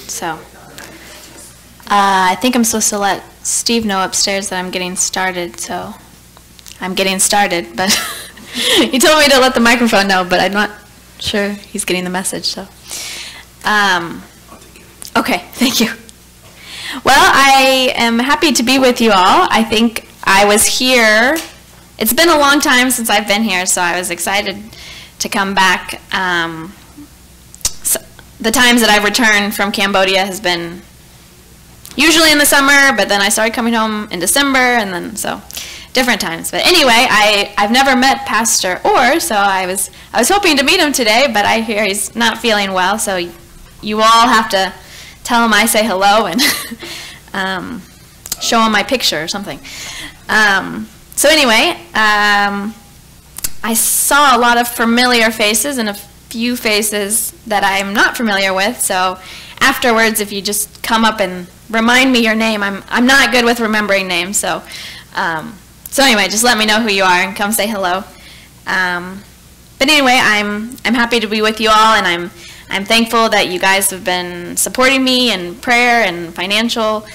So, I think I'm supposed to let Steve know upstairs that I'm getting started, so I'm getting started, but he told me to let the microphone know, but I'm not sure he's getting the message, so. Okay, thank you. Well, I am happy to be with you all. I think I was here. It's been a long time since I've been here, so I was excited to come back. So the times that I've returned from Cambodia has been usually in the summer, but then I started coming home in December, and then so different times. But anyway, I've never met Pastor Orr, so I was hoping to meet him today, but I hear he's not feeling well, so you all have to tell him I say hello and show him my picture or something. So anyway, I saw a lot of familiar faces and a few faces that I'm not familiar with, so afterwards, if you just come up and remind me your name, I'm not good with remembering names, so so anyway, just let me know who you are and come say hello. But anyway, I'm happy to be with you all, and I'm thankful that you guys have been supporting me in prayer and financial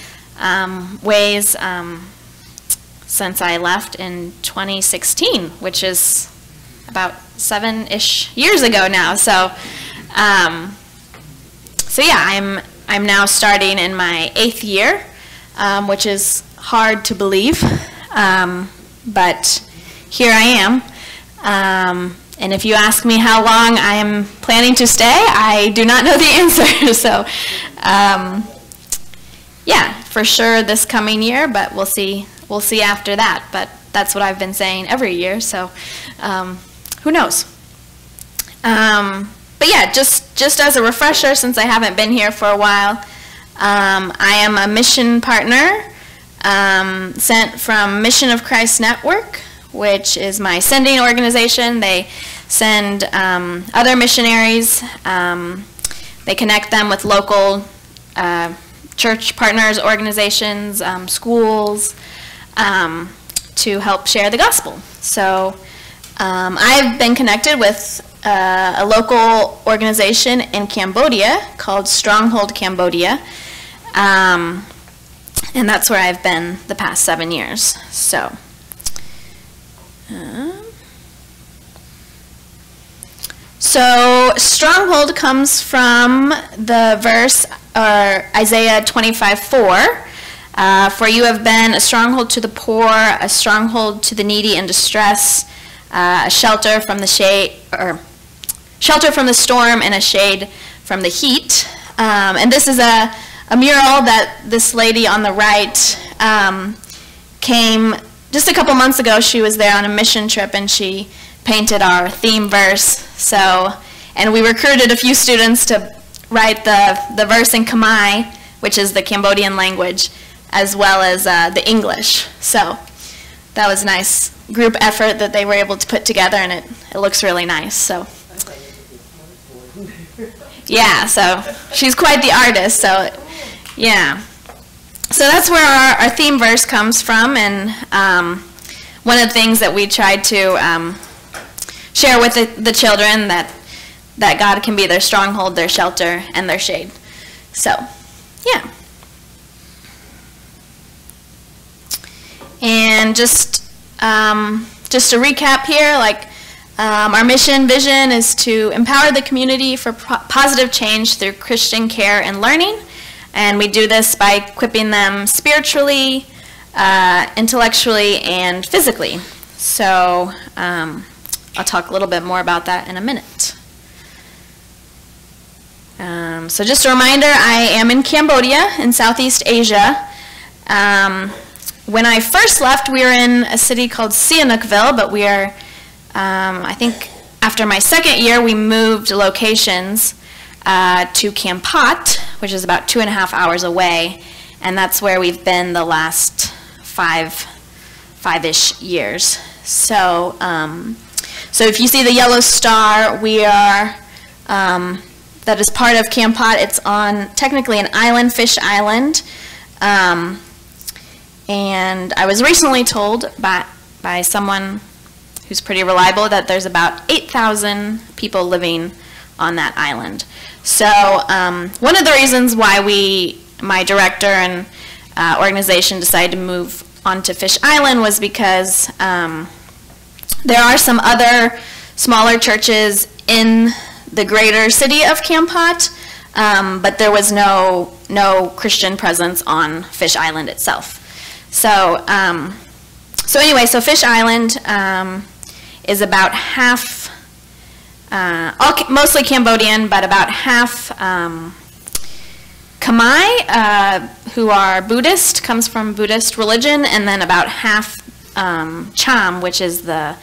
ways since I left in 2016, which is about 7-ish years ago now. So, so yeah, I'm now starting in my 8th year, which is hard to believe, but here I am. And if you ask me how long I am planning to stay, I do not know the answer. So, yeah, for sure this coming year, but we'll see. We'll see after that. But that's what I've been saying every year. So, who knows? But yeah, just as a refresher, since I haven't been here for a while, I am a mission partner sent from Mission of Christ Network, which is my sending organization. They send other missionaries. They connect them with local church partners, organizations, schools, to help share the gospel. So I've been connected with a local organization in Cambodia called Stronghold Cambodia, and that's where I've been the past 7 years. So Stronghold comes from the verse, Isaiah 25:4. For you have been a stronghold to the poor, a stronghold to the needy in distress, a shelter from the shelter from the storm, and a shade from the heat. And this is a mural that this lady on the right came just a couple months ago. She was there on a mission trip, and she painted our theme verse. So, and we recruited a few students to write the verse in Khmer, which is the Cambodian language, as well as the English. So that was a nice group effort that they were able to put together, and it looks really nice. So yeah, so she's quite the artist. So yeah, so that's where our theme verse comes from, and one of the things that we tried to share with the children, that God can be their stronghold, their shelter, and their shade. So yeah. And just to recap here, like our mission vision is to empower the community for positive change through Christian care and learning, and we do this by equipping them spiritually, intellectually, and physically. So I'll talk a little bit more about that in a minute. So just a reminder, I am in Cambodia in Southeast Asia. When I first left, we were in a city called Sihanoukville, but we are, I think after my 2nd year, we moved locations to Kampot, which is about 2.5 hours away, and that's where we've been the last five-ish years. So, so if you see the yellow star, we are, that is part of Kampot. It's on technically an island, Fish Island. And I was recently told by someone who's pretty reliable that there's about 8,000 people living on that island. So one of the reasons why my director and organization decided to move onto Fish Island was because there are some other smaller churches in the greater city of Camp Hot, but there was no Christian presence on Fish Island itself. So anyway, so Fish Island is about half, mostly Cambodian, but about half Khmer, who are Buddhist, comes from Buddhist religion, and then about half Cham, which is the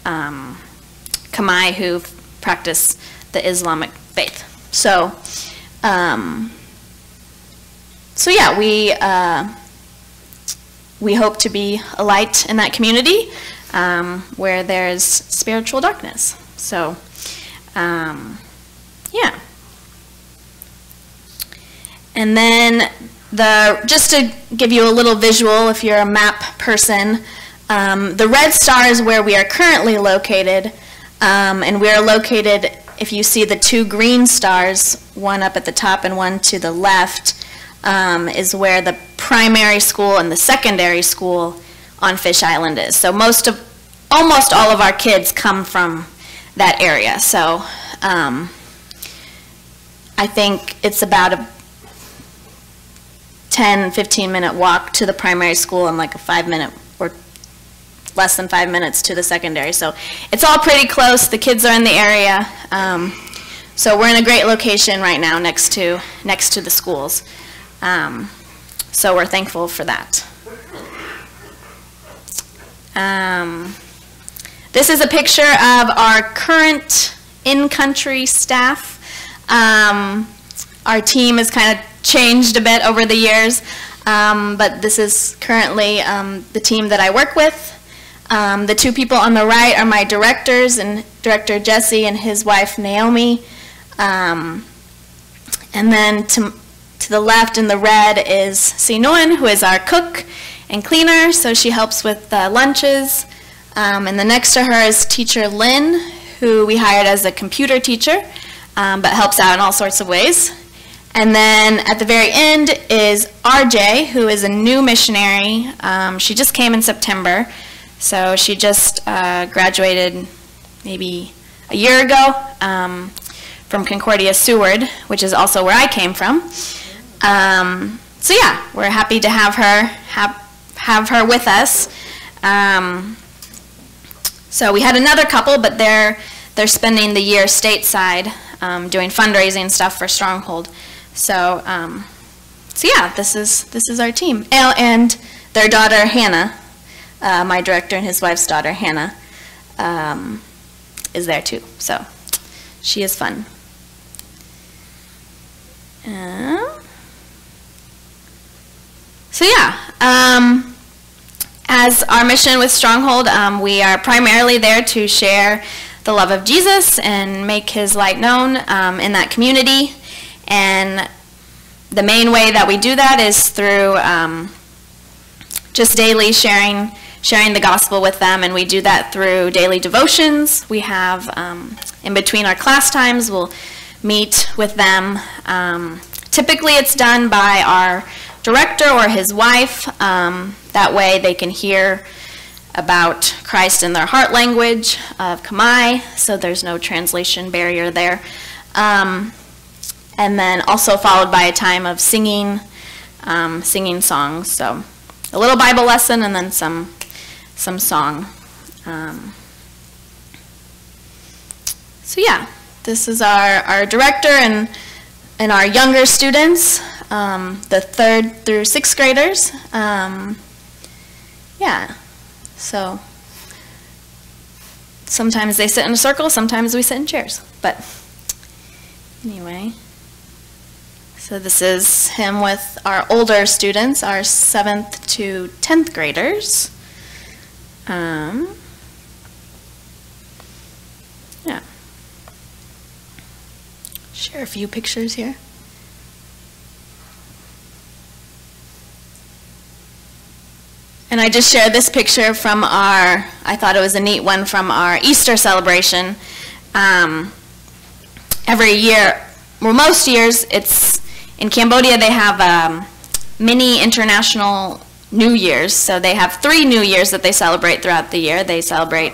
Khmer who practice the Islamic faith. So, yeah, we hope to be a light in that community where there's spiritual darkness. So, yeah. And then just to give you a little visual, if you're a map person, the red star is where we are currently located, and we are located, if you see the two green stars, one up at the top and one to the left, is where the primary school and the secondary school on Fish Island is. So almost all of our kids come from that area. So I think it's about a 10-15 minute walk to the primary school and like a 5-minute or less than 5 minutes to the secondary. So it's all pretty close. The kids are in the area. So we're in a great location right now next to the schools. So we're thankful for that. This is a picture of our current in-country staff. Our team has kind of changed a bit over the years, but this is currently the team that I work with. The two people on the right are my directors, and Director Jesse and his wife Naomi. And then to the left in the red is Sinoan, who is our cook and cleaner, so she helps with lunches. And then next to her is Teacher Lynn, who we hired as a computer teacher, but helps out in all sorts of ways. And then at the very end is RJ, who is a new missionary. She just came in September, so she just graduated maybe a year ago from Concordia Seward, which is also where I came from. So yeah, we're happy to have her with us. So we had another couple, but they're spending the year stateside doing fundraising stuff for Stronghold. So yeah, this is our team, and their daughter Hannah, my director and his wife's daughter Hannah, is there too. So she is fun. So yeah, as our mission with Stronghold, we are primarily there to share the love of Jesus and make his light known in that community. And the main way that we do that is through just daily sharing the gospel with them, and we do that through daily devotions. We have, in between our class times, we'll meet with them. Typically it's done by our director or his wife. That way they can hear about Christ in their heart language of Khmer, so there's no translation barrier there. And then also followed by a time of singing songs. So a little Bible lesson and then some song. So yeah, this is our director and our younger students, the 3rd through 6th graders. Yeah, so sometimes they sit in a circle, sometimes we sit in chairs, but anyway. So this is him with our older students, our 7th to 10th graders. Yeah. Share a few pictures here. And I just shared this picture from I thought it was a neat one from our Easter celebration. every year, well, most years, it's in Cambodia they have mini international New Year's. So they have 3 New Years that they celebrate throughout the year. They celebrate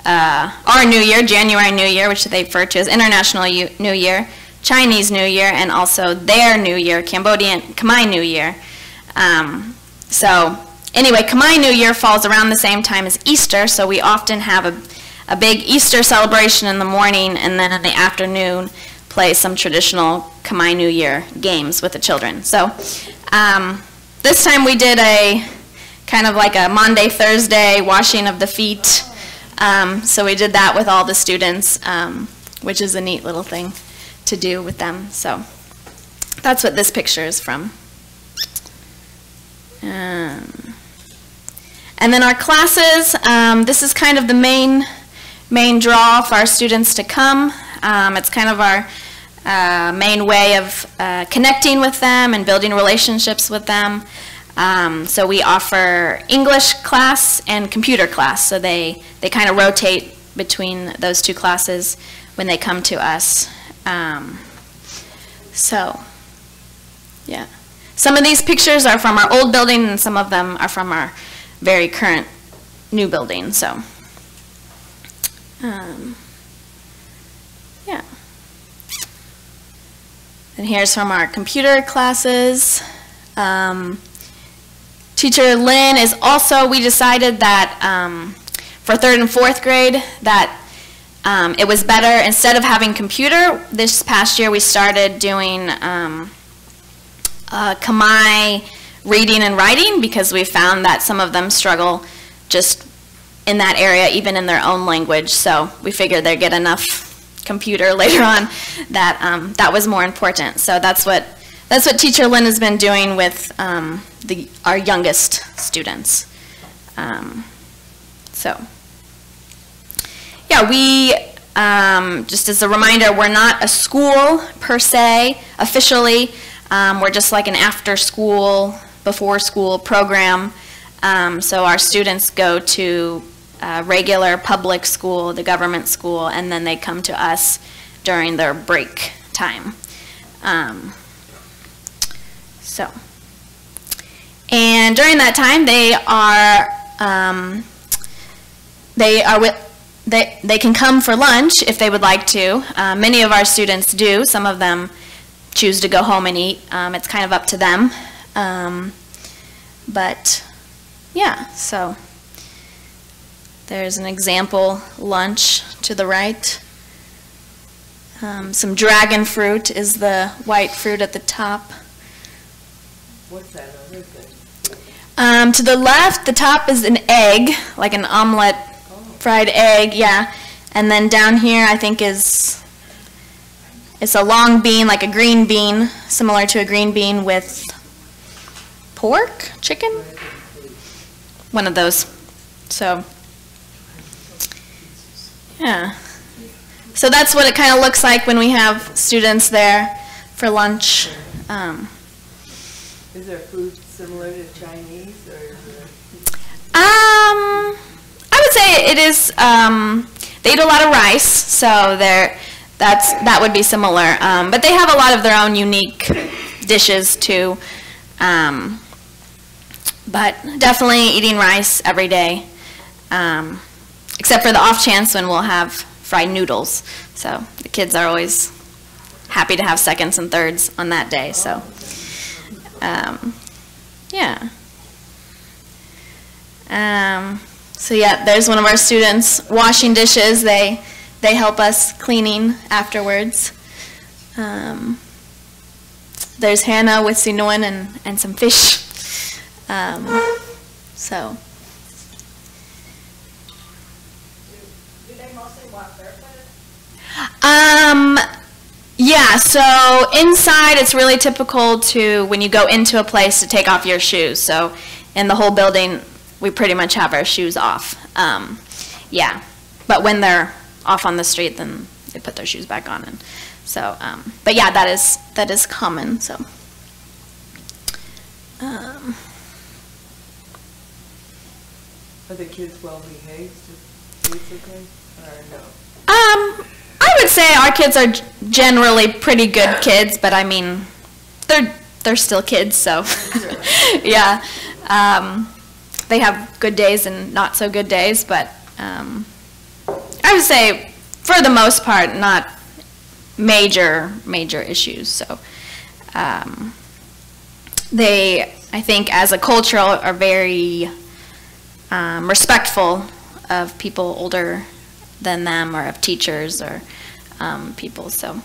our New Year, January New Year, which they refer to as International New Year, Chinese New Year, and also their New Year, Cambodian Khmer New Year. So anyway, Khmer New Year falls around the same time as Easter, so we often have a big Easter celebration in the morning, and then in the afternoon play some traditional Khmer New Year games with the children. So this time we did a kind of like a Monday, Thursday washing of the feet. So we did that with all the students, which is a neat little thing to do with them. So that's what this picture is from. And then our classes, this is kind of the main draw for our students to come. It's kind of our main way of connecting with them and building relationships with them. So we offer English class and computer class, so they kind of rotate between those 2 classes when they come to us. So, yeah. Some of these pictures are from our old building, and some of them are from our very current new building. So, yeah. And here's from our computer classes. Teacher Lynn is also, we decided that for 3rd and 4th grade that it was better, instead of having computer, this past year we started doing Khmer reading and writing, because we found that some of them struggle just in that area, even in their own language. So we figured they'd get enough computer later on that that was more important. So that's what Teacher Lynn has been doing with our youngest students. So yeah, we just as a reminder, we're not a school per se officially. We're just like an after-school, before-school program. So our students go to regular public school, the government school, and then they come to us during their break time. And during that time, they can come for lunch if they would like to. Many of our students do. Some of them choose to go home and eat. It's kind of up to them. But yeah, so there's an example lunch to the right. Some dragon fruit is the white fruit at the top. What's that other thing? To the left, the top is an egg, like an omelet, fried egg, yeah. And then down here, I think it's a long bean, like a green bean, similar to a green bean with pork, chicken, one of those. So, yeah. So that's what it kind of looks like when we have students there for lunch. Is there food similar to Chinese, or is there? I would say it is. They eat a lot of rice, so that would be similar. But they have a lot of their own unique dishes too. But definitely eating rice every day, except for the off chance when we'll have fried noodles. So the kids are always happy to have seconds and thirds on that day. So. Yeah. So yeah, there's one of our students washing dishes. They help us cleaning afterwards. There's Hannah with Sinuan and some fish. So. Do they mostly walk barefooted? Yeah, so inside it's really typical to, when you go into a place, to take off your shoes. So in the whole building, we pretty much have our shoes off. Yeah, but when they're off on the street, then they put their shoes back on. And so, but yeah, that is common. So. Are the kids well behaved? Is it okay, or no? I would say our kids are generally pretty good kids, but I mean, they're still kids, so yeah. They have good days and not so good days, but I would say for the most part, not major issues. So they, I think, as a culture, are very respectful of people older than them, or of teachers, or people. So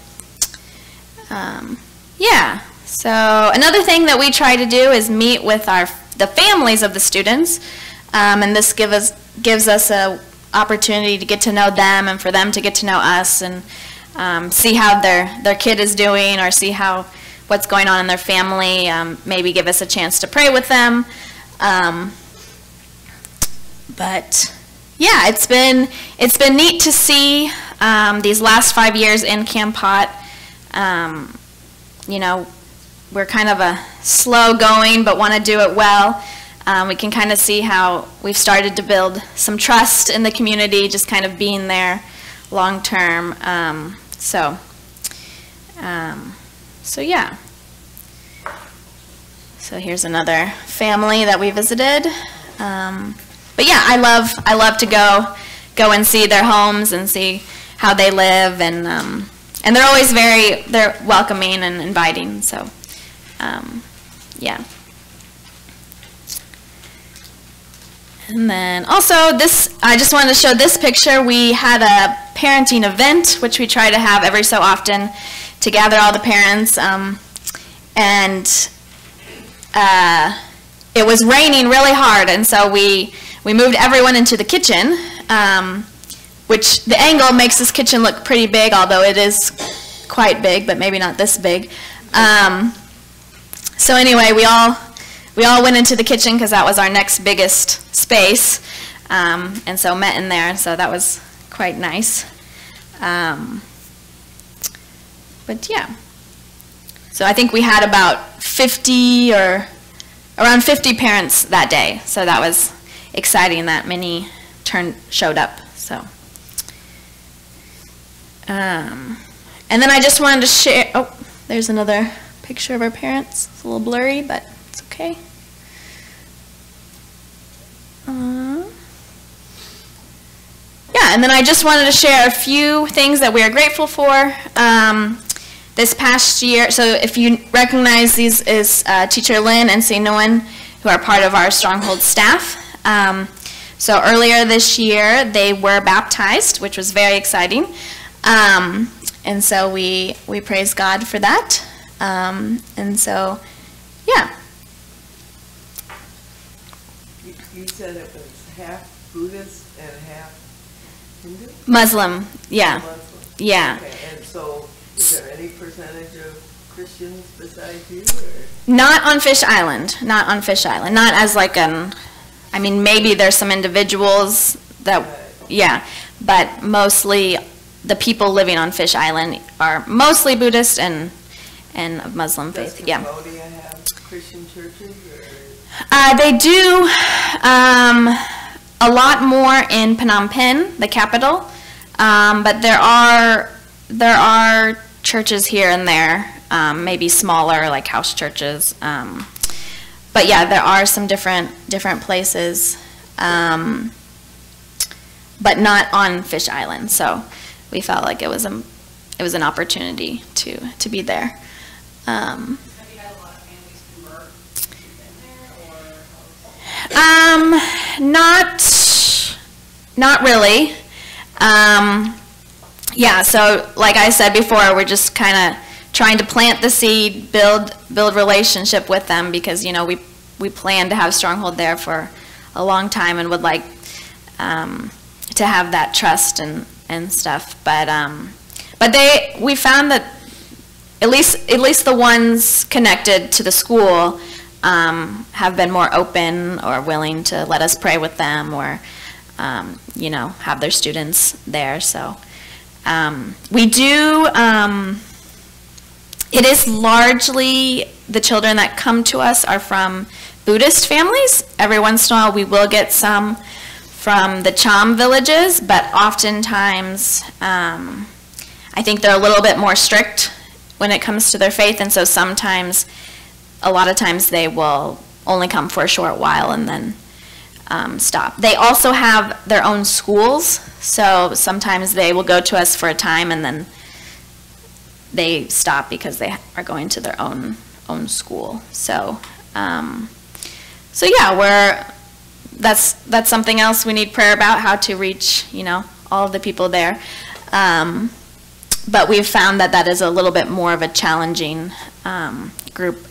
yeah. So another thing that we try to do is meet with the families of the students, and this gives us a opportunity to get to know them, and for them to get to know us, and see how their kid is doing, or see what's going on in their family. Maybe give us a chance to pray with them. But yeah, it's been neat to see these last 5 years in Camp Pot. You know, we're kind of a slow going, but want to do it well. We can kind of see how we've started to build some trust in the community, just kind of being there long term. So yeah. So here's another family that we visited. But yeah, I love to go and see their homes and see how they live, and they're always they're welcoming and inviting. So yeah. And then also I just wanted to show this picture. We had a parenting event, which we try to have every so often, to gather all the parents. And it was raining really hard, and so we moved everyone into the kitchen, which the angle makes this kitchen look pretty big, although it is quite big, but maybe not this big. So anyway, we all went into the kitchen because that was our next biggest space, and so met in there, so that was quite nice. But yeah, so I think we had about 50 or around 50 parents that day, so that was exciting that many showed up. So and then I just wanted to share, oh, there's another picture of our parents. It's a little blurry, but it's okay. Yeah, and then I just wanted to share a few things that we are grateful for this past year. So if you recognize, these is Teacher Lynn and St. Nguyen, who are part of our Stronghold staff. So earlier this year, they were baptized, which was very exciting. And so we praise God for that. And so, yeah. You said it was half Buddhist and half Hindu? Muslim, yeah. Muslim. Yeah. Okay, and so is there any percentage of Christians besides you? Or? Not on Fish Island. Not on Fish Island. Not as like I mean, maybe there's some individuals that, yeah, but mostly the people living on Fish Island are mostly Buddhist and of Muslim faith. Does Yeah. Cambodia have Christian churches? They do a lot more in Phnom Penh, the capital, but there are churches here and there, maybe smaller, like house churches. But yeah, there are some different places, but not on Fish Island. So we felt like it was an opportunity to be there. Have you had a lot of families convert since you've been there, or? Not really. Yeah, so like I said before, we're just kind of trying to plant the seed, build relationship with them, because we plan to have Stronghold there for a long time and would like to have that trust and stuff. But we found that at least the ones connected to the school have been more open or willing to let us pray with them, or have their students there. So we do. It is largely the children that come to us are from Buddhist families. Every once in a while we will get some from the Cham villages, but oftentimes, I I think they're a little bit more strict when it comes to their faith, and so sometimes, a lot of times they will only come for a short while and then stop. They also have their own schools, so sometimes they will go to us for a time and then they stop because they are going to their own school. So, so yeah, that's something else we need prayer about, how to reach, all of the people there. But we've found that is a little bit more of a challenging group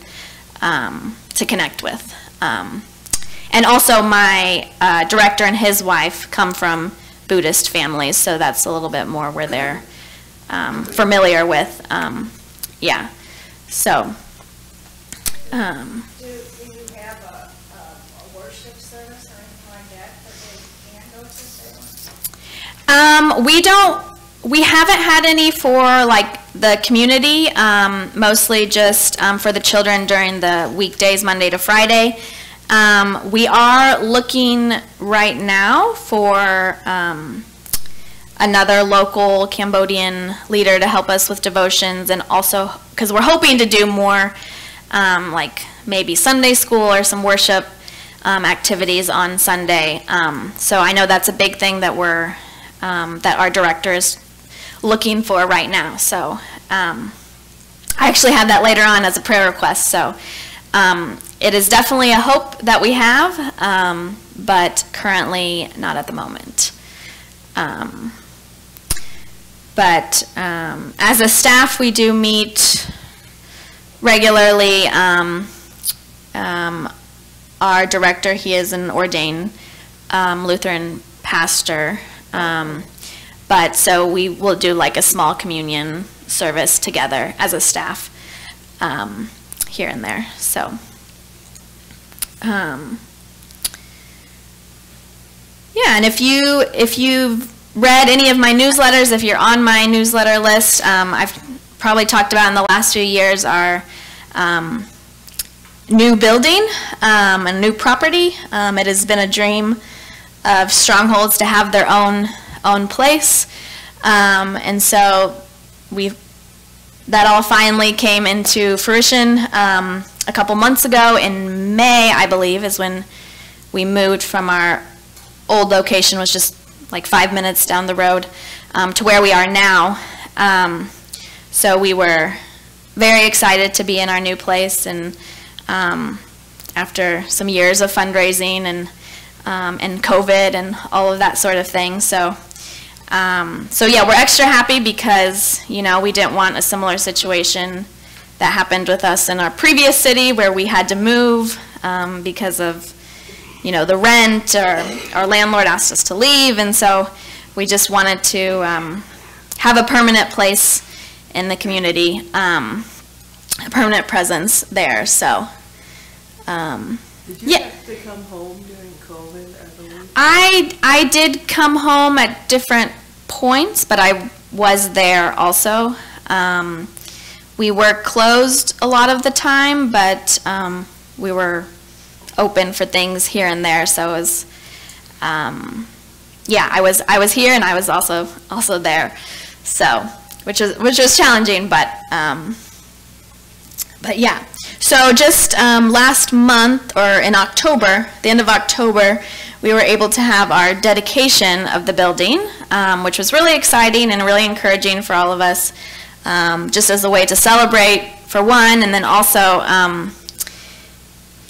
to connect with. And also my director and his wife come from Buddhist families, so that's a little bit more where they're familiar with. Yeah, so. Do you have a worship service or anything like that they can go to say? We haven't had any for like the community, mostly just for the children during the weekdays, Monday to Friday. We are looking right now for another local Cambodian leader to help us with devotions, and also because we're hoping to do more like maybe Sunday school or some worship activities on Sunday. So I know that's a big thing that that our director is looking for right now. So I actually had that later on as a prayer request. So it is definitely a hope that we have, but currently not at the moment. But as a staff, we do meet regularly. Our director, he is an ordained Lutheran pastor, but so we will do like a small communion service together as a staff here and there. So yeah, and if you've read any of my newsletters, if you're on my newsletter list, I've probably talked about in the last few years our new building, a new property. It has been a dream of Strongholds to have their own place, and so that all finally came into fruition a couple months ago. In May, I believe, is when we moved from our old location, was just like 5 minutes down the road, to where we are now. So we were very excited to be in our new place, and after some years of fundraising and COVID and all of that sort of thing. So yeah, we're extra happy because, we didn't want a similar situation that happened with us in our previous city where we had to move because of, the rent, or our landlord asked us to leave, and so we just wanted to have a permanent place in the community, a permanent presence there. So Did you have to come home during COVID, I believe? I did come home at different points, but I was there also. We were closed a lot of the time, but we were open for things here and there. So it was, yeah, I was here and I was also there. So which was challenging, but yeah. So just last month, or in October, the end of October, we were able to have our dedication of the building, which was really exciting and really encouraging for all of us, just as a way to celebrate, for one, and then also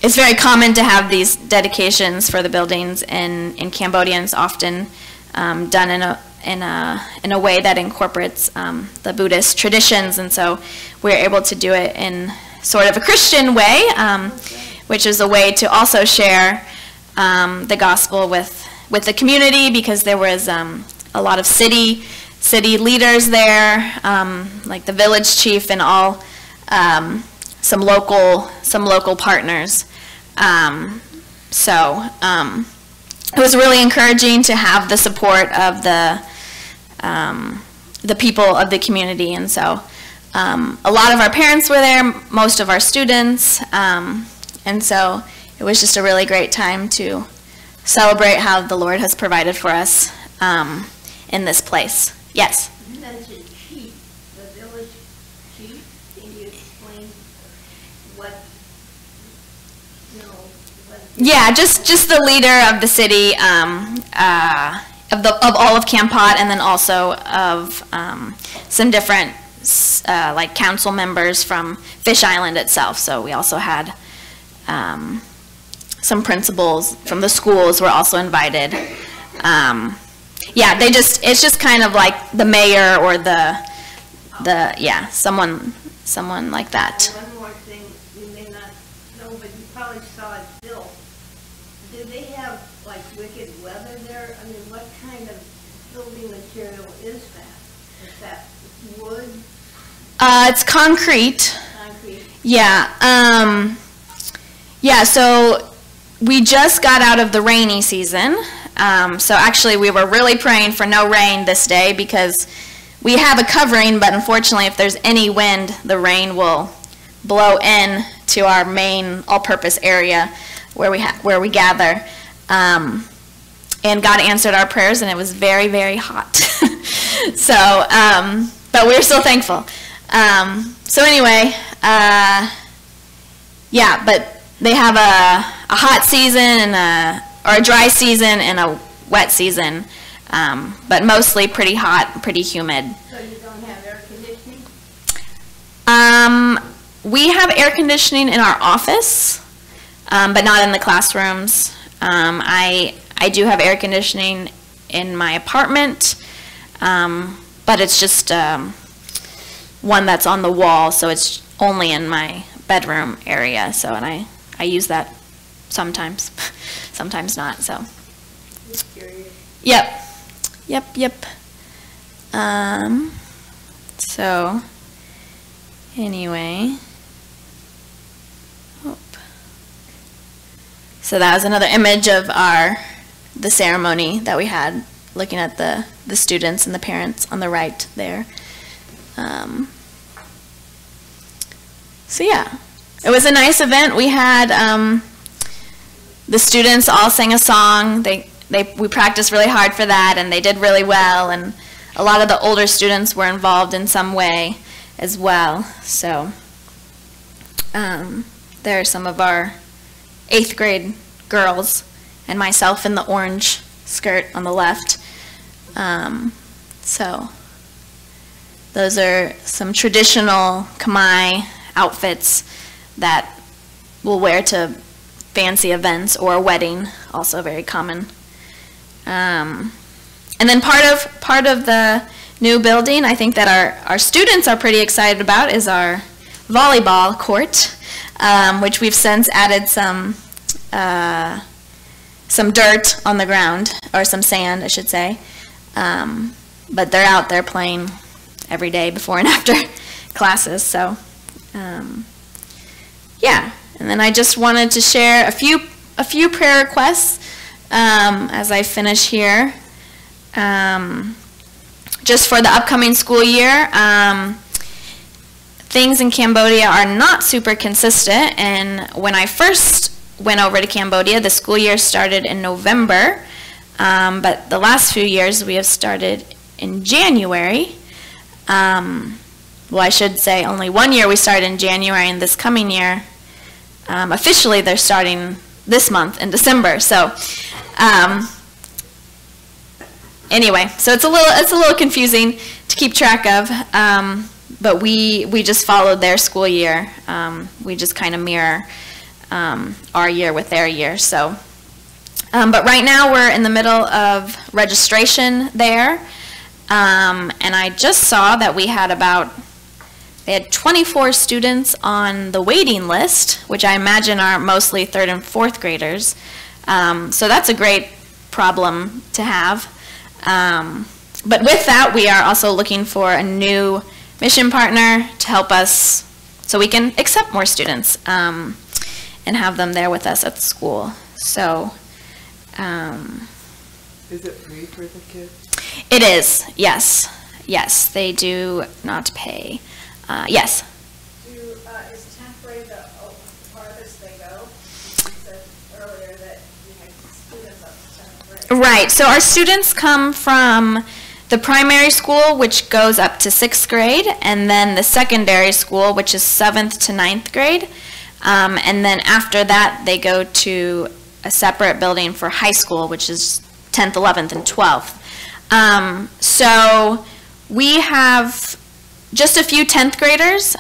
it's very common to have these dedications for the buildings in Cambodia, and it's often done in a way that incorporates the Buddhist traditions, and so we're able to do it in sort of a Christian way, which is a way to also share the gospel with the community, because there was a lot of city leaders there, like the village chief and all, some local partners. So it was really encouraging to have the support of the people of the community, and so a lot of our parents were there, most of our students, and so it was just a really great time to celebrate how the Lord has provided for us in this place. Yes? You mentioned cheap. the village chief, can you explain what, you know, what? Yeah, just the leader of the city, of all of Camp Pot, and then also of some different like council members from Fish Island itself. So we also had some principals from the schools were also invited. Yeah, it's just kind of like the mayor or yeah, someone like that. One more thing, you may not know, but you probably saw it built. Do they have like wicked weather there? I mean, what kind of building material is that? Is that wood? It's concrete. Concrete? Yeah. Yeah, so we just got out of the rainy season. So actually we were really praying for no rain this day because we have a covering, but unfortunately if there's any wind, the rain will blow in to our main all-purpose area where we gather. And God answered our prayers, and it was very, very hot. So, but we're still thankful. So anyway, yeah, but they have a hot season and or a dry season and a wet season, but mostly pretty hot, pretty humid. So you don't have air conditioning? We have air conditioning in our office, but not in the classrooms. I do have air conditioning in my apartment, but it's just one that's on the wall, so it's only in my bedroom area. So, and I use that sometimes, sometimes not. So. Just curious. Yep. So, anyway. So that was another image of the ceremony that we had, looking at the students and the parents on the right there. So yeah, it was a nice event. We had the students all sang a song. We practiced really hard for that, and they did really well. And a lot of the older students were involved in some way as well. So there are some of our 8th grade girls and myself in the orange skirt on the left. So those are some traditional Khmer outfits that we'll wear to fancy events or a wedding, also very common. And then part of the new building, I think that our students are pretty excited about, is our volleyball court, which we've since added some dirt on the ground, or some sand, I should say. But they're out there playing every day before and after classes. So, yeah. And then I just wanted to share a few prayer requests as I finish here. Just for the upcoming school year. Things in Cambodia are not super consistent, and when I first went over to Cambodia, the school year started in November, but the last few years we have started in January. Well, I should say only one year we started in January, and this coming year, officially they're starting this month in December. So, anyway, so it's a little confusing to keep track of, but we just followed their school year. We just kind of mirror our year with their year. So, but right now we're in the middle of registration there, and I just saw that they had 24 students on the waiting list, which I imagine are mostly 3rd and 4th graders. So that's a great problem to have. But with that, we are also looking for a new mission partner to help us so we can accept more students and have them there with us at the school. So, is it free for the kids? It is, yes. Yes, they do not pay. Yes. Is temporary the farthest they go? You said earlier that you had students up to 10th grade. Right, so our students come from the primary school, which goes up to 6th grade, and then the secondary school, which is 7th to 9th grade. And then after that, they go to a separate building for high school, which is 10th, 11th, and 12th. So we have just a few 10th graders.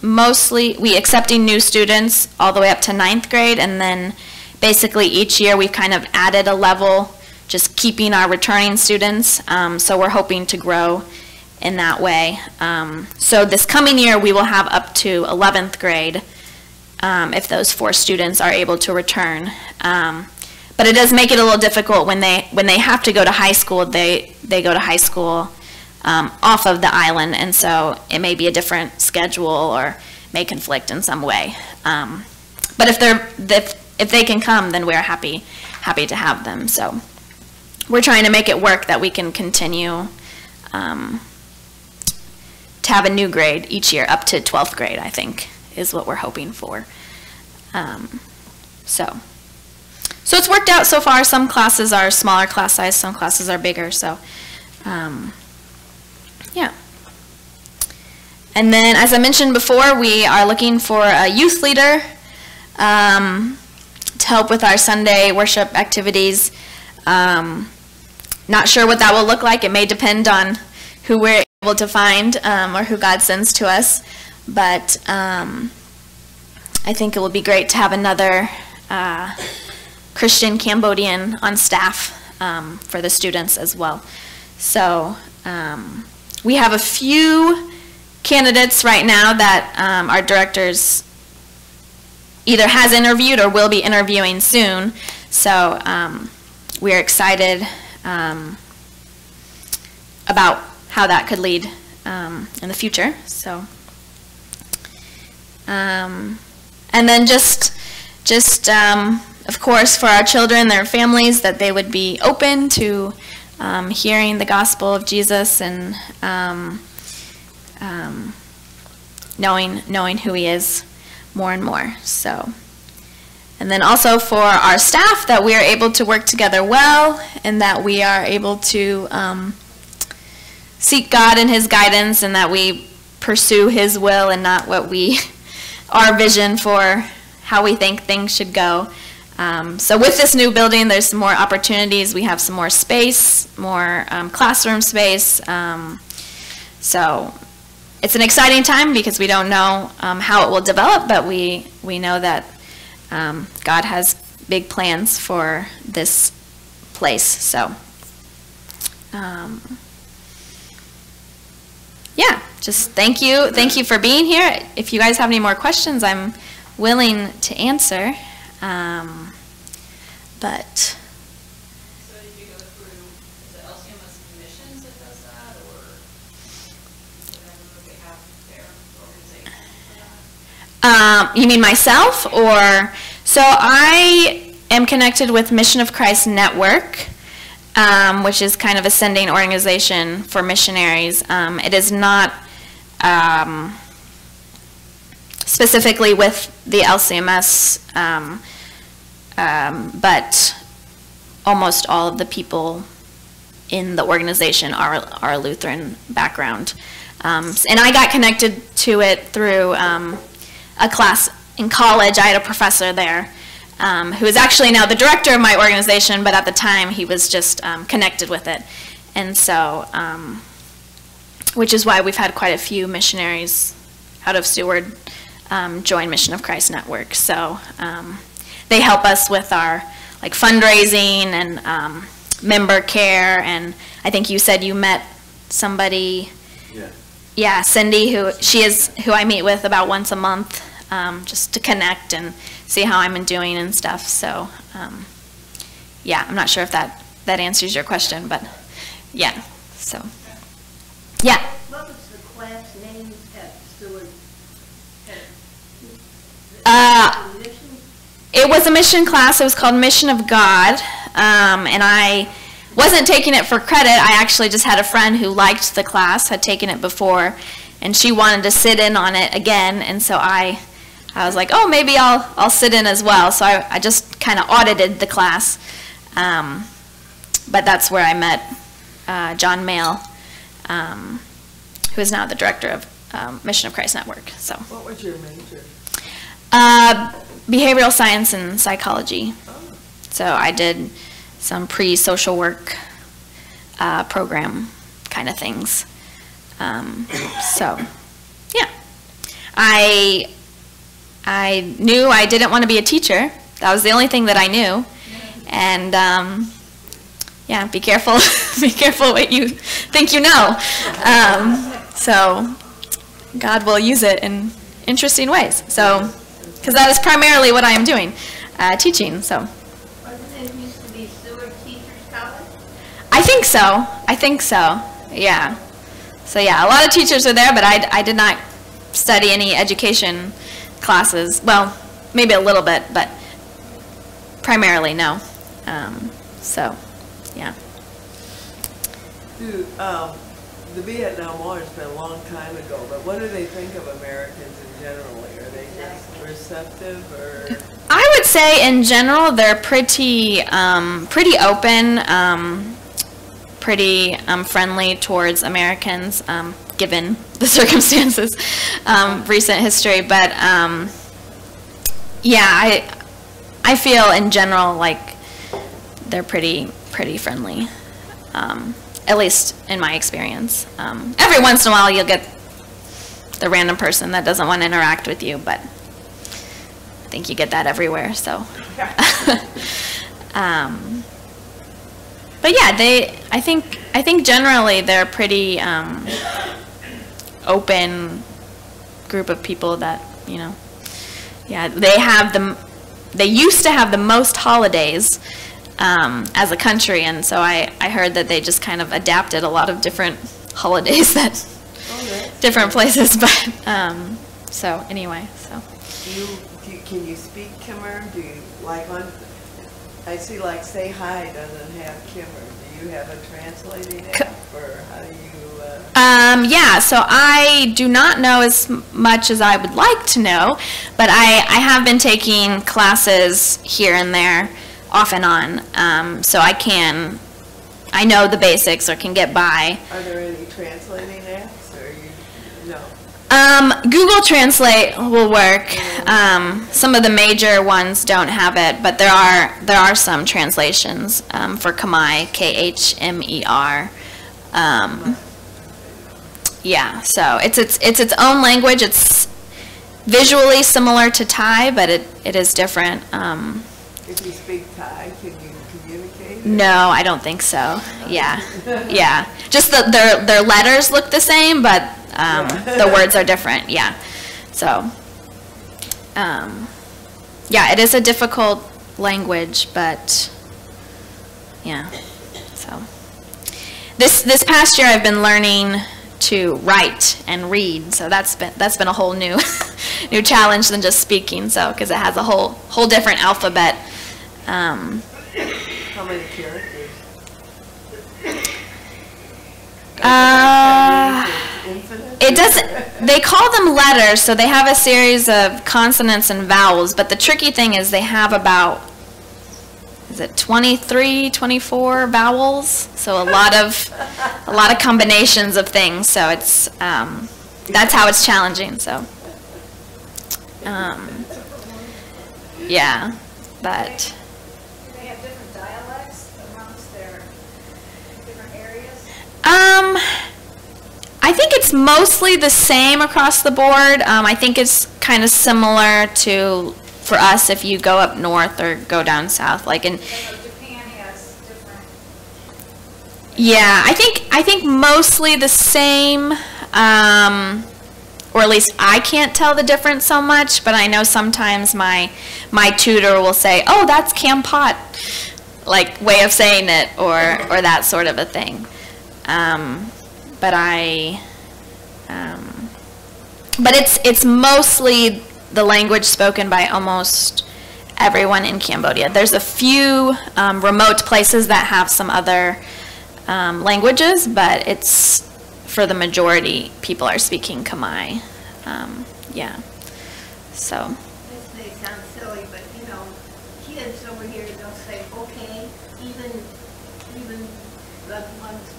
Mostly, we accepting new students all the way up to 9th grade, and then basically each year we've kind of added a level, just keeping our returning students. So we're hoping to grow in that way. So this coming year we will have up to 11th grade if those 4 students are able to return. But it does make it a little difficult when they have to go to high school. They go to high school off of the island, and so it may be a different schedule or may conflict in some way. But if they can come, then we're happy to have them. So we're trying to make it work that we can continue to have a new grade each year up to 12th grade, I think, is what we're hoping for. So it's worked out so far. Some classes are smaller class size, some classes are bigger. So yeah. And then, as I mentioned before, we are looking for a youth leader to help with our Sunday worship activities. Not sure what that will look like. It may depend on who we're able to find or who God sends to us. But I think it will be great to have another Christian Cambodian on staff for the students as well. So we have a few candidates right now that our directors either has interviewed or will be interviewing soon. So we are excited about how that could lead in the future. So, and then just of course for our children, their families, that they would be open to hearing the gospel of Jesus and knowing who he is more and more. So, and then also for our staff, that we are able to work together well, and that we are able to seek God and his guidance, and that we pursue his will and not our vision for how we think things should go. So with this new building, there's some more opportunities. We have some more space, more classroom space. So it's an exciting time because we don't know how it will develop, but we know that God has big plans for this place. So yeah, just thank you for being here. If you guys have any more questions, I'm willing to answer. But so did you go through the LCMS missions that does that, or whatever they have their organization for that? You mean myself, or so I am connected with Mission of Christ Network, which is kind of a sending organization for missionaries. It is not specifically with the LCMS, but almost all of the people in the organization are Lutheran background. And I got connected to it through a class in college. I had a professor there who is actually now the director of my organization, but at the time he was just connected with it. And so, which is why we've had quite a few missionaries out of Seward join Mission of Christ Network. So they help us with our fundraising and member care, and I think you said you met somebody. Yeah, Cindy, who I meet with about once a month, just to connect and see how I'm doing and stuff. So yeah, I'm not sure if that answers your question, but yeah. So yeah. What was the class name at Seward? It was a mission class. It was called Mission of God, and I wasn't taking it for credit. I actually just had a friend who liked the class, had taken it before, and she wanted to sit in on it again, and so I was like, oh, maybe I'll sit in as well. So I just kind of audited the class, but that's where I met John Mayle, who is now the director of Mission of Christ Network. So, What was your major? behavioral science and psychology. Oh, So I did some pre-social work program kind of things. So, yeah. I knew I didn't want to be a teacher. That was the only thing that I knew. And yeah, be careful. Be careful what you think you know. So God will use it in interesting ways. So, because that is primarily what I am doing, teaching. So. Wasn't it used to be Seward Teachers College? I think so. I think so. Yeah. So yeah, a lot of teachers are there, but I did not study any education classes. Well, maybe a little bit, but primarily no. So, yeah. Dude, the Vietnam War has been a long time ago, but what do they think of Americans in general? Are they just receptive, or? I would say in general they're pretty pretty open, pretty friendly towards Americans, given the circumstances, recent history. But yeah, I feel in general like they're pretty friendly, at least in my experience. Every once in a while you'll get the random person that doesn't want to interact with you, but I think you get that everywhere. So, but yeah, I think generally they're pretty open group of people that, you know, yeah, they used to have the most holidays as a country, and so I heard that they just kind of adapted a lot of different holidays that different places, but so anyway, so. Can you speak Khmer? Do you like on? I see like say hi doesn't have Khmer. Do you have a translating app, or how do you? Yeah, so I do not know as much as I would like to know, but I have been taking classes here and there, off and on, so I know the basics or can get by. Are there any translating apps, or no? Google Translate will work. Some of the major ones don't have it, but there are some translations for Khmer, Khmer. Yeah, so it's its own language. It's visually similar to Thai, but it is different. If you speak Thai, can you communicate? No, I don't think so. Yeah, yeah. Just their letters look the same, but the words are different. Yeah. So, yeah, it is a difficult language, but yeah. So this past year, I've been learning to write and read. So that's been a whole new challenge than just speaking. So because it has a whole different alphabet. How many characters? Infinite? It doesn't. They call them letters, so they have a series of consonants and vowels. But the tricky thing is they have about 23, 24 vowels. So a lot of combinations of things. So it's that's how it's challenging. So yeah, but. Do they have different dialects amongst their different areas? I think it's mostly the same across the board. I think it's kind of similar to, for us, if you go up north or go down south, like in. Japan has different. Yeah, I think mostly the same, or at least I can't tell the difference so much. But I know sometimes my tutor will say, "Oh, that's Kampot," like way of saying it, or that sort of a thing. But it's mostly the language spoken by almost everyone in Cambodia. There's a few remote places that have some other languages, but it's, for the majority, people are speaking Khmer. Yeah. So. This may sound silly, but you know, kids over here, they'll say okay, even the ones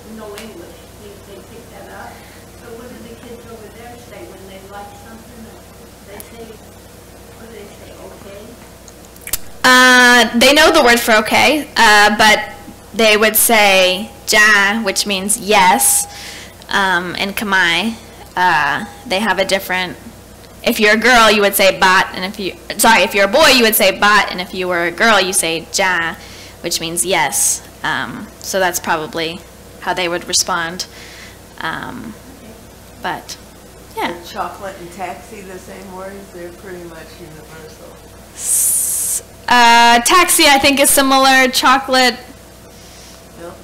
What do they say, okay? They know the word for okay, but they would say ja, which means yes, and kamai. They have a different. If you're a girl, you would say bat, and if you're a boy, you would say bat, and if you were a girl, you say ja, which means yes. So that's probably how they would respond. But yeah. Are chocolate and taxi the same words? They're pretty much universal. Taxi, I think, is similar. Chocolate. Yep.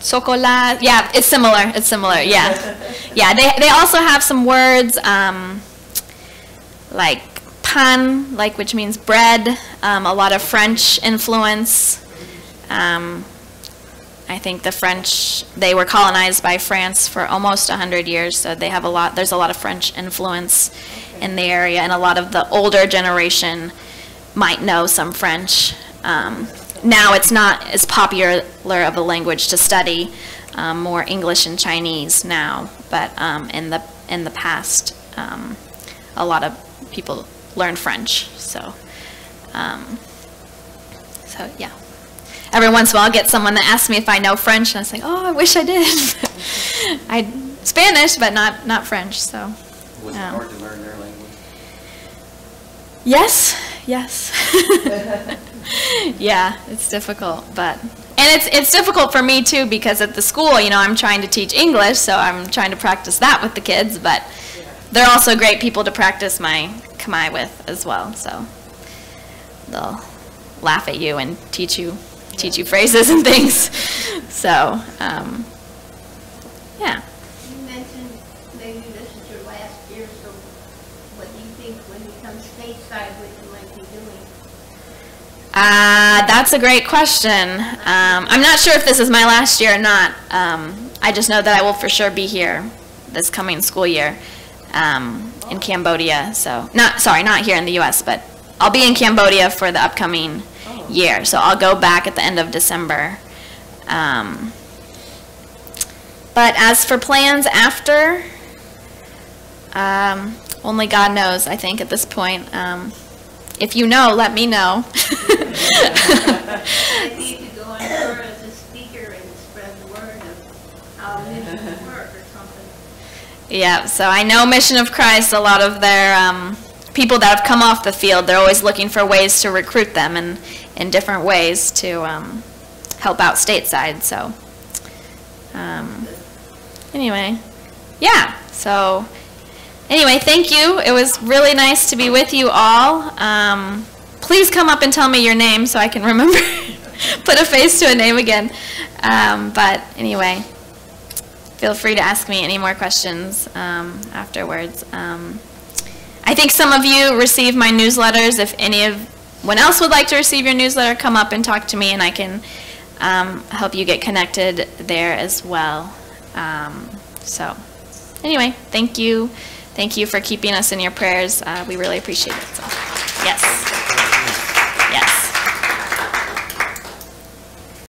Chocolat. Yeah, it's similar. It's similar. Yeah. Yeah. They also have some words like pan, which means bread. A lot of French influence. I think the French, they were colonized by France for almost 100 years, so they have there's a lot of French influence in the area, and a lot of the older generation might know some French. Now it's not as popular of a language to study, more English and Chinese now, but in the past, a lot of people learn French, so yeah. Every once in a while I'll get someone that asks me if I know French, and I was like, oh, I wish I did. Spanish, but not French, so. Was it hard to learn their language? Yes. Yeah, it's difficult, and it's difficult for me too, because at the school, I'm trying to teach English, so I'm trying to practice that with the kids, but they're also great people to practice my Khmer with as well, so they'll laugh at you and teach you phrases and things. So, yeah. You mentioned maybe this is your last year, so what do you think when you come stateside, what you might be doing? That's a great question. I'm not sure if this is my last year or not. I just know that I will for sure be here this coming school year in Cambodia. So, not here in the U.S., but I'll be in Cambodia for the upcoming year. So I'll go back at the end of December. But as for plans after, only God knows, I think, at this point. If you know, let me know. Maybe you could go on tour as a speaker and spread the word of how missions work or something. Yeah, so I know Mission of Christ, a lot of their people that have come off the field, they're always looking for ways to recruit them and in different ways to help out stateside. So anyway, yeah, so anyway, thank you. It was really nice to be with you all. Please come up and tell me your name so I can remember, put a face to a name again. But anyway, feel free to ask me any more questions afterwards. I think some of you receive my newsletters. If anyone else would like to receive your newsletter, come up and talk to me, and I can help you get connected there as well. So anyway, thank you. Thank you for keeping us in your prayers. We really appreciate it. So, yes.